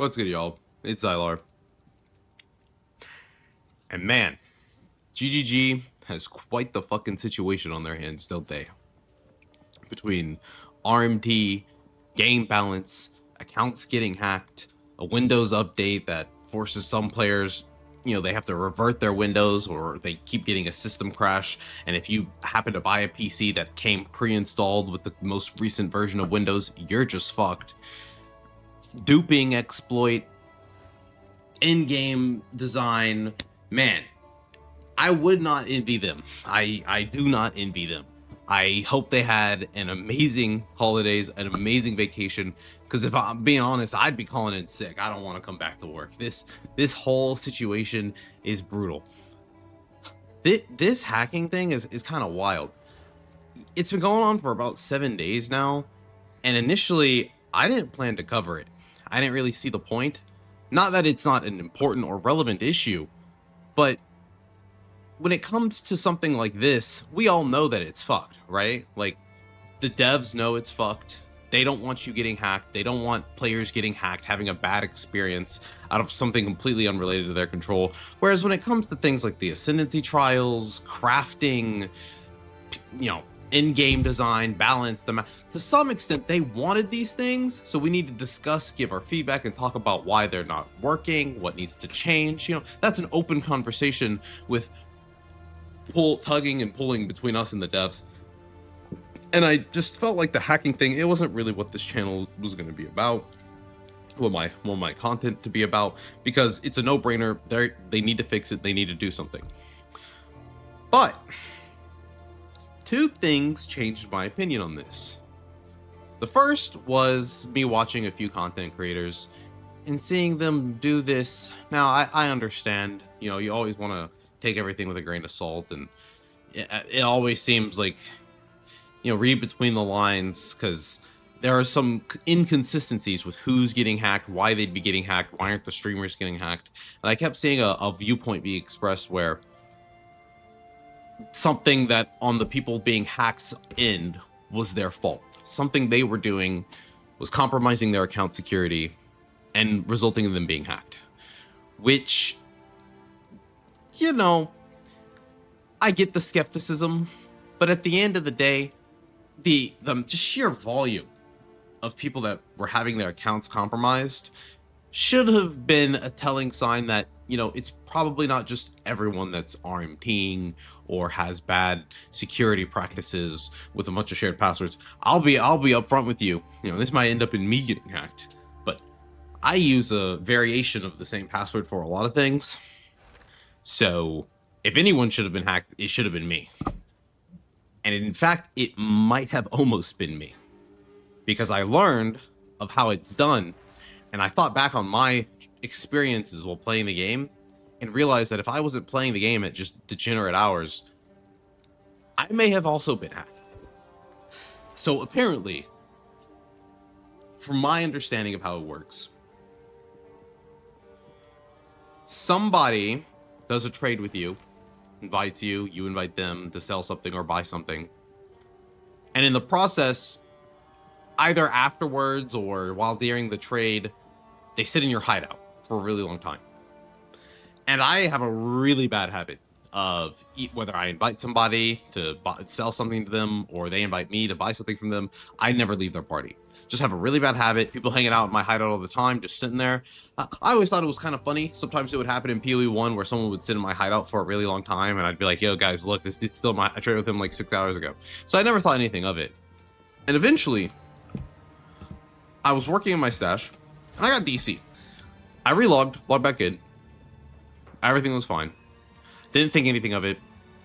What's good, y'all? It's Zylar. And man, GGG has quite the fucking situation on their hands, don't they? Between RMT, game balance, accounts getting hacked, a Windows update that forces some players, they have to revert their Windows or they keep getting a system crash. And if you happen to buy a PC that came pre-installed with the most recent version of Windows, you're just fucked. Duping exploit, in-game design, man, I would not envy them. I do not envy them. I hope they had an amazing holidays, an amazing vacation, because if I'm being honest, I'd be calling in sick. I don't want to come back to work. This whole situation is brutal. This hacking thing is kind of wild. It's been going on for about 7 days now, and initially I didn't plan to cover it. I didn't really see the point. Not that it's not an important or relevant issue, but when it comes to something like this, we all know that it's fucked, right? Like, the devs know it's fucked. They don't want you getting hacked. They don't want players getting hacked, having a bad experience out of something completely unrelated to their control. Whereas when it comes to things like the Ascendancy trials, crafting, in-game design, balance, to some extent, they wanted these things, so we need to discuss, give our feedback, and talk about why they're not working, what needs to change. That's an open conversation with tugging and pulling between us and the devs. And I just felt like the hacking thing, it wasn't really what this channel was going to be about, what my content to be about, because it's a no-brainer. They need to fix it. They need to do something. But two things changed my opinion on this. The first was me watching a few content creators and seeing them do this. Now, I understand, you always want to take everything with a grain of salt, and it always seems like, read between the lines, because there are some inconsistencies with who's getting hacked, why they'd be getting hacked, why aren't the streamers getting hacked. And I kept seeing a viewpoint be expressed where something that on the people being hacked end was their fault. Something they were doing was compromising their account security and resulting in them being hacked. Which, I get the skepticism, but at the end of the day, the just sheer volume of people that were having their accounts compromised should have been a telling sign that, it's probably not just everyone that's RMTing or has bad security practices with a bunch of shared passwords. I'll be upfront with you. This might end up in me getting hacked, but I use a variation of the same password for a lot of things. So if anyone should have been hacked, it should have been me. And in fact, it might have almost been me, because I learned of how it's done, and I thought back on my experiences while playing the game and realized that if I wasn't playing the game at just degenerate hours, I may have also been hacked. So apparently, from my understanding of how it works, somebody does a trade with you, invites you, you invite them to sell something or buy something. And in the process, either afterwards or while during the trade, they sit in your hideout for a really long time. And I have a really bad habit of whether I invite somebody to sell something to them or they invite me to buy something from them, I never leave their party. Just have a really bad habit. People hanging out in my hideout all the time, just sitting there. I always thought it was kind of funny. Sometimes it would happen in PoE1 where someone would sit in my hideout for a really long time, and I'd be like, yo, guys, look, this dude's still I traded with him like 6 hours ago. So I never thought anything of it. And eventually, I was working in my stash, and I got DC. I logged back in. Everything was fine. Didn't think anything of it.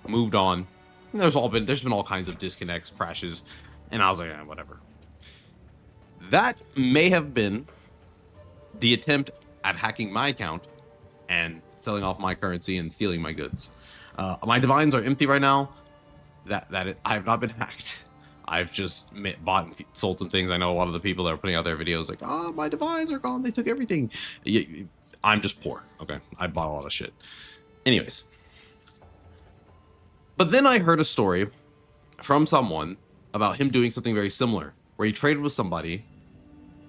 Moved on. And there's been all kinds of disconnects, crashes, and I was like, whatever. That may have been the attempt at hacking my account and selling off my currency and stealing my goods. My divines are empty right now. I have not been hacked. I've just bought and sold some things. I know a lot of the people that are putting out their videos like, my divines are gone. They took everything. I'm just poor. Okay. I bought a lot of shit. Anyways. But then I heard a story from someone about him doing something very similar, where he traded with somebody.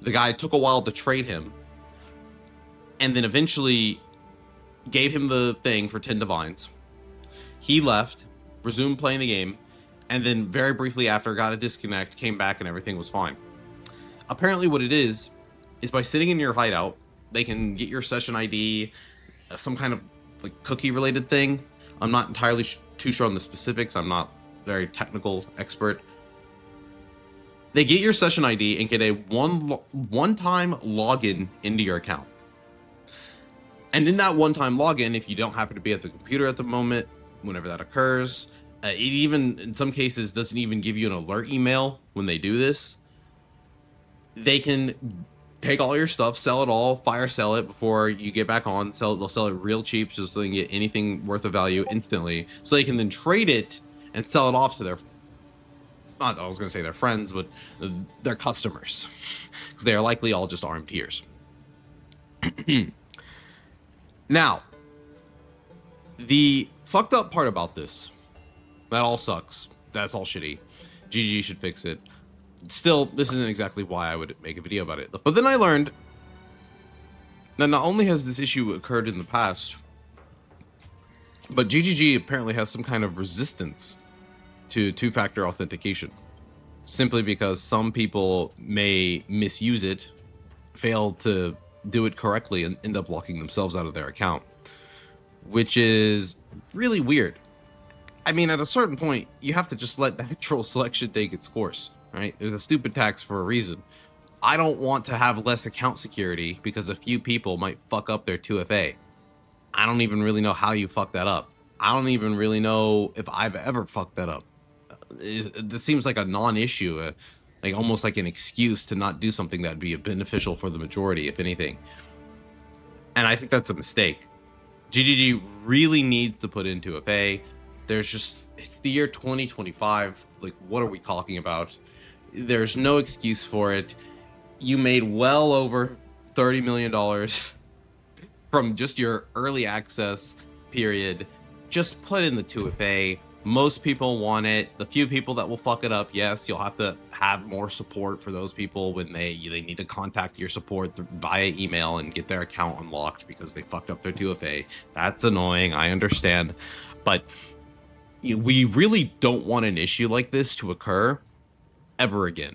The guy took a while to trade him, and then eventually gave him the thing for 10 divines. He left, resumed playing the game, and then very briefly after got a disconnect, came back, and everything was fine. Apparently what it is by sitting in your hideout, they can get your session ID, some kind of like cookie related thing. I'm not entirely too sure on the specifics. I'm not very technical expert. They get your session ID and get a one-time login into your account. And in that one-time login, if you don't happen to be at the computer at the moment, whenever that occurs, it even in some cases doesn't even give you an alert email when they do this. They can take all your stuff, sell it all, fire sell it before you get back on. They'll sell it real cheap just so they can get anything worth of value instantly. So they can then trade it and sell it off to their, I was going to say their friends, but their customers. Because they are likely all just RMT'ers. Now, the fucked up part about this, that all sucks. That's all shitty. GG should fix it. Still, this isn't exactly why I would make a video about it. But then I learned that not only has this issue occurred in the past, but GGG apparently has some kind of resistance to two-factor authentication. Simply because some people may misuse it, fail to do it correctly, and end up locking themselves out of their account. Which is really weird. I mean, at a certain point, you have to just let natural selection take its course. Right? There's a stupid tax for a reason. I don't want to have less account security because a few people might fuck up their 2FA. I don't even really know how you fuck that up. I don't even really know if I've ever fucked that up. This seems like a non-issue, like almost like an excuse to not do something that'd be beneficial for the majority, if anything. And I think that's a mistake. GGG really needs to put in 2FA. There's just, it's the year 2025. Like, what are we talking about? There's no excuse for it. You made well over $30 million from just your early access period. Just put in the 2FA. Most people want it. The few people that will fuck it up, yes, you'll have to have more support for those people when they need to contact your support via email and get their account unlocked because they fucked up their 2FA. That's annoying, I understand. But we really don't want an issue like this to occur ever again.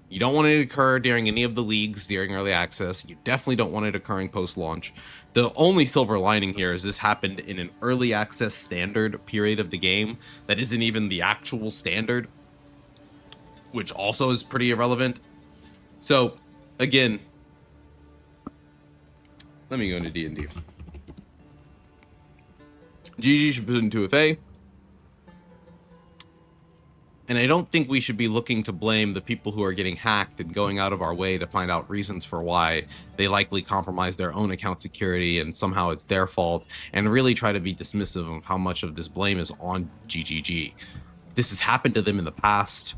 You don't want it to occur during any of the leagues during early access. You definitely don't want it occurring post-launch. The only silver lining here is this happened in an early access standard period of the game that isn't even the actual standard, which also is pretty irrelevant. So, again, let me go into D&D. GG should put into 2FA. And I don't think we should be looking to blame the people who are getting hacked and going out of our way to find out reasons for why they likely compromised their own account security and somehow it's their fault, and really try to be dismissive of how much of this blame is on GGG. This has happened to them in the past.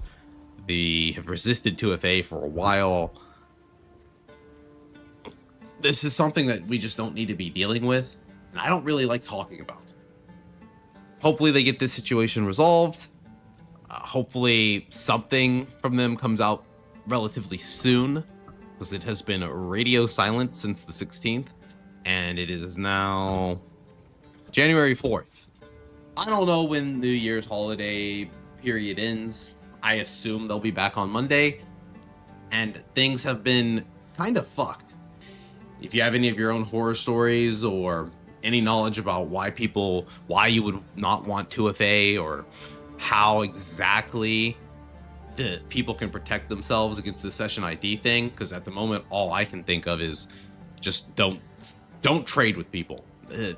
They have resisted 2FA for a while. This is something that we just don't need to be dealing with, and I don't really like talking about. Hopefully they get this situation resolved. Hopefully something from them comes out relatively soon, because it has been radio silent since the 16th, and it is now January 4th. I don't know when New Year's holiday period ends. I assume they'll be back on Monday, and things have been kind of fucked. If you have any of your own horror stories or any knowledge about why you would not want 2FA, or how exactly the people can protect themselves against the session ID thing, because at the moment all I can think of is just don't trade with people.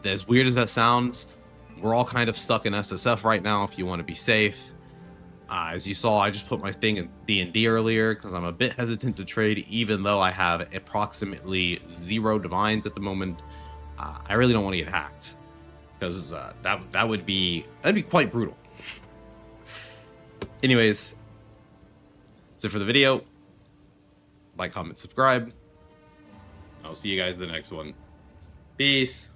As weird as that sounds, we're all kind of stuck in SSF right now if you want to be safe. As you saw, I just put my thing in D&D earlier because I'm a bit hesitant to trade, even though I have approximately 0 divines at the moment. I really don't want to get hacked, because that'd be quite brutal. Anyways, that's it for the video. Like, comment, subscribe. I'll see you guys in the next one. Peace.